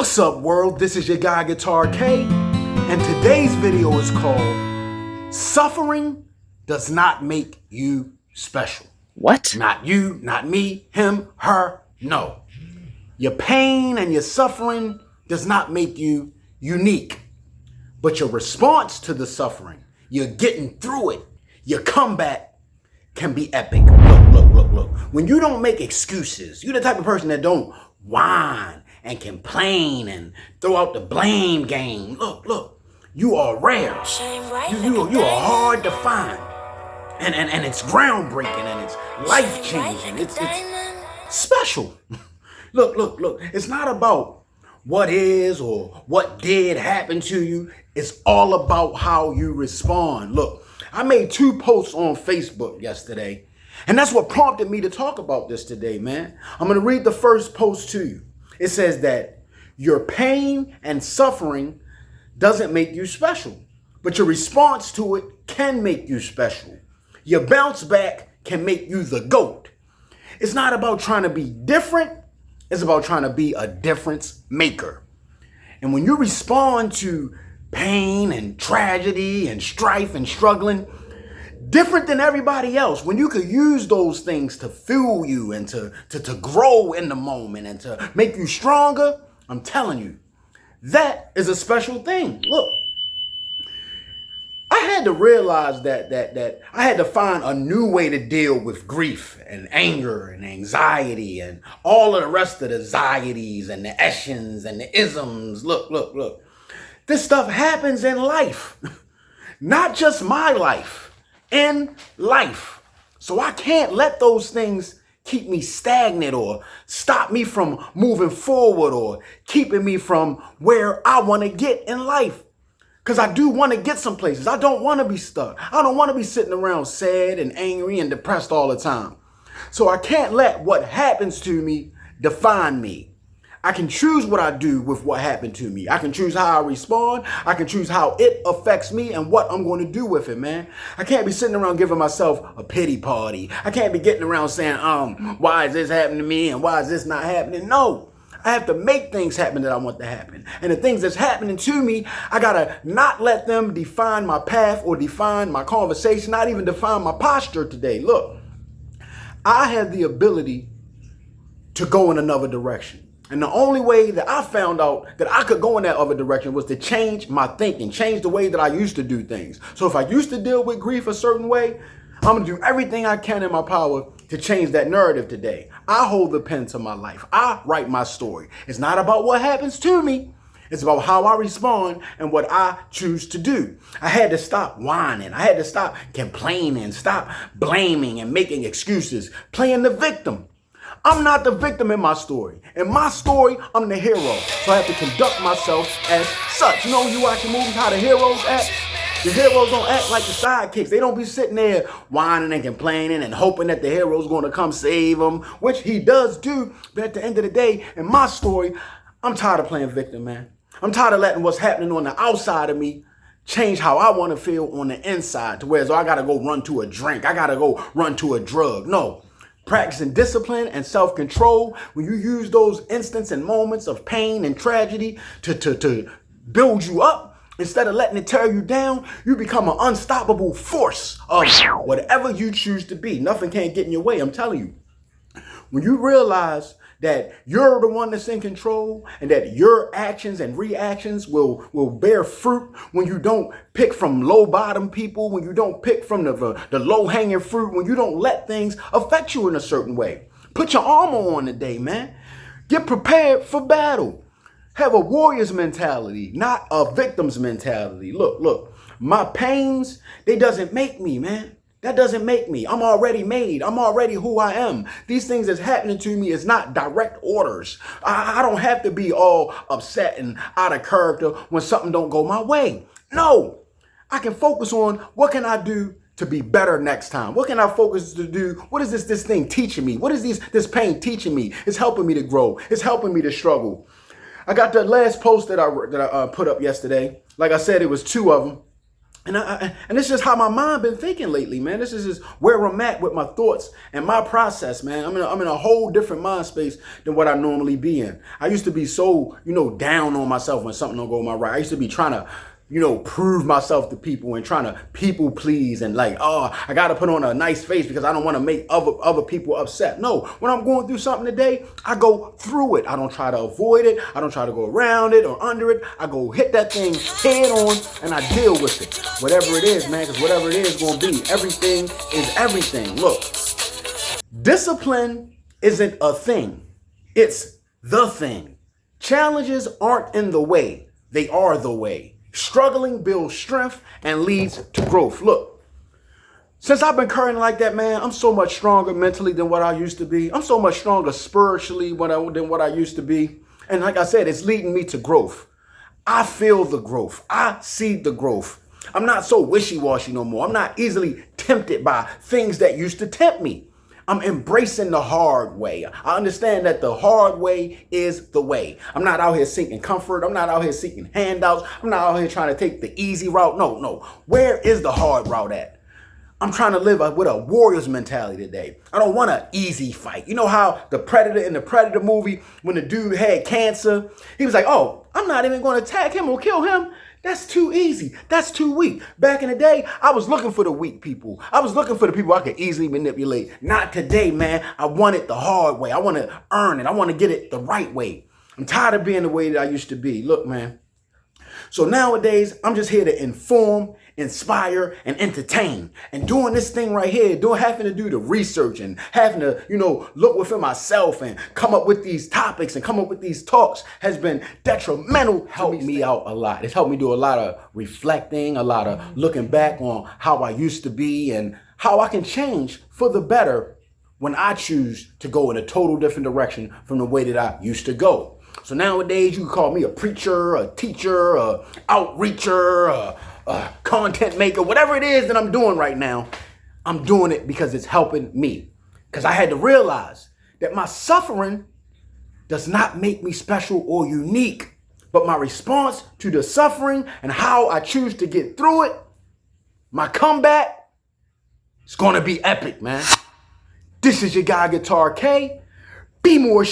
What's up, world? This is your guy Guitar K, and today's video is called Suffering Does Not Make You Special. What? Not you, not me, him, her, no. Your pain and your suffering does not make you unique, but your response to the suffering, you're getting through it, your comeback can be epic. Look. When you don't make excuses, you're the type of person that don't whine and complain and throw out the blame game. Look, you are rare. You are hard to find. And it's groundbreaking and it's life-changing. It's special. Look. It's not about what is or what did happen to you. It's all about how you respond. Look, I made 2 posts on Facebook yesterday, and that's what prompted me to talk about this today, man. I'm going to read the first post to you. It says that your pain and suffering doesn't make you special, but your response to it can make you special. Your bounce back can make you the GOAT. It's not about trying to be different. It's about trying to be a difference maker. And when you respond to pain and tragedy and strife and struggling, different than everybody else, when you could use those things to fuel you and to grow in the moment and to make you stronger, I'm telling you, that is a special thing. Look, I had to realize that I had to find a new way to deal with grief and anger and anxiety and all of the rest of the anxieties and the essions and the isms. Look. This stuff happens in life, not just my life. In life. So I can't let those things keep me stagnant or stop me from moving forward or keeping me from where I want to get in life. Because I do want to get some places. I don't want to be stuck. I don't want to be sitting around sad and angry and depressed all the time. So I can't let what happens to me define me. I can choose what I do with what happened to me. I can choose how I respond. I can choose how it affects me and what I'm going to do with it, man. I can't be sitting around giving myself a pity party. I can't be getting around saying, why is this happening to me and why is this not happening? No, I have to make things happen that I want to happen. And the things that's happening to me, I got to not let them define my path or define my conversation, not even define my posture today. Look, I have the ability to go in another direction. And the only way that I found out that I could go in that other direction was to change my thinking, change the way that I used to do things. So if I used to deal with grief a certain way, I'm going to do everything I can in my power to change that narrative today. I hold the pen to my life. I write my story. It's not about what happens to me. It's about how I respond and what I choose to do. I had to stop whining. I had to stop complaining, stop blaming and making excuses, playing the victim. I'm not the victim in my story. In my story, I'm the hero. So I have to conduct myself as such. You know, when you watching movies, how the heroes act? The heroes don't act like the sidekicks. They don't be sitting there whining and complaining and hoping that the hero's going to come save them, which he does do. But at the end of the day, in my story, I'm tired of playing victim, man. I'm tired of letting what's happening on the outside of me change how I want to feel on the inside, to where I got to go run to a drink. I got to go run to a drug. No. Practicing discipline and self-control, when you use those instances and moments of pain and tragedy to build you up, instead of letting it tear you down, you become an unstoppable force of whatever you choose to be. Nothing can't get in your way, I'm telling you. When you realize that you're the one that's in control and that your actions and reactions will bear fruit, when you don't pick from low bottom people, when you don't pick from the low hanging fruit, when you don't let things affect you in a certain way. Put your armor on today, man. Get prepared for battle. Have a warrior's mentality, not a victim's mentality. Look, my pains, they doesn't make me, man. That doesn't make me. I'm already made. I'm already who I am. These things that's happening to me is not direct orders. I don't have to be all upset and out of character when something don't go my way. No, I can focus on what can I do to be better next time? What can I focus to do? What is this thing teaching me? What is this pain teaching me? It's helping me to grow. It's helping me to struggle. I got the last post that I put up yesterday. Like I said, it was 2 of them. And this is how my mind been thinking lately, man. This is just where I'm at with my thoughts and my process, man. I'm in a whole different mind space than what I normally be in. I used to be so, down on myself when something don't go my right. I used to be trying to, prove myself to people and trying to people please and like, oh, I got to put on a nice face because I don't want to make other people upset. No, when I'm going through something today, I go through it. I don't try to avoid it. I don't try to go around it or under it. I go hit that thing head on and I deal with it. Whatever it is, man, because whatever it is going to be, everything is everything. Look, discipline isn't a thing. It's the thing. Challenges aren't in the way. They are the way. Struggling builds strength and leads to growth. Look, since I've been current like that, man, I'm so much stronger mentally than what I used to be. I'm so much stronger spiritually than what I used to be. And like I said, it's leading me to growth. I feel the growth. I see the growth. I'm not so wishy-washy no more. I'm not easily tempted by things that used to tempt me. I'm embracing the hard way. I understand that the hard way is the way. I'm not out here seeking comfort. I'm not out here seeking handouts. I'm not out here trying to take the easy route. No. Where is the hard route at? I'm trying to live with a warrior's mentality today. I don't want an easy fight. You know how the Predator in the Predator movie, when the dude had cancer, he was like, oh, I'm not even going to attack him or kill him. That's too easy. That's too weak. Back in the day, I was looking for the weak people. I was looking for the people I could easily manipulate. Not today, man. I want it the hard way. I want to earn it. I want to get it the right way. I'm tired of being the way that I used to be. Look, man. So nowadays, I'm just here to inform, inspire, and entertain. And doing this thing right here, having to do the research and having to, look within myself and come up with these topics and come up with these talks has been detrimental. Helped me out a lot. It's helped me do a lot of reflecting, a lot of looking back on how I used to be and how I can change for the better when I choose to go in a total different direction from the way that I used to go. So nowadays, you can call me a preacher, a teacher, a outreacher, a content maker, whatever it is that I'm doing right now. I'm doing it because it's helping me. Because I had to realize that my suffering does not make me special or unique, but my response to the suffering and how I choose to get through it, my comeback, is going to be epic, man. This is your guy, Guitar K. Be more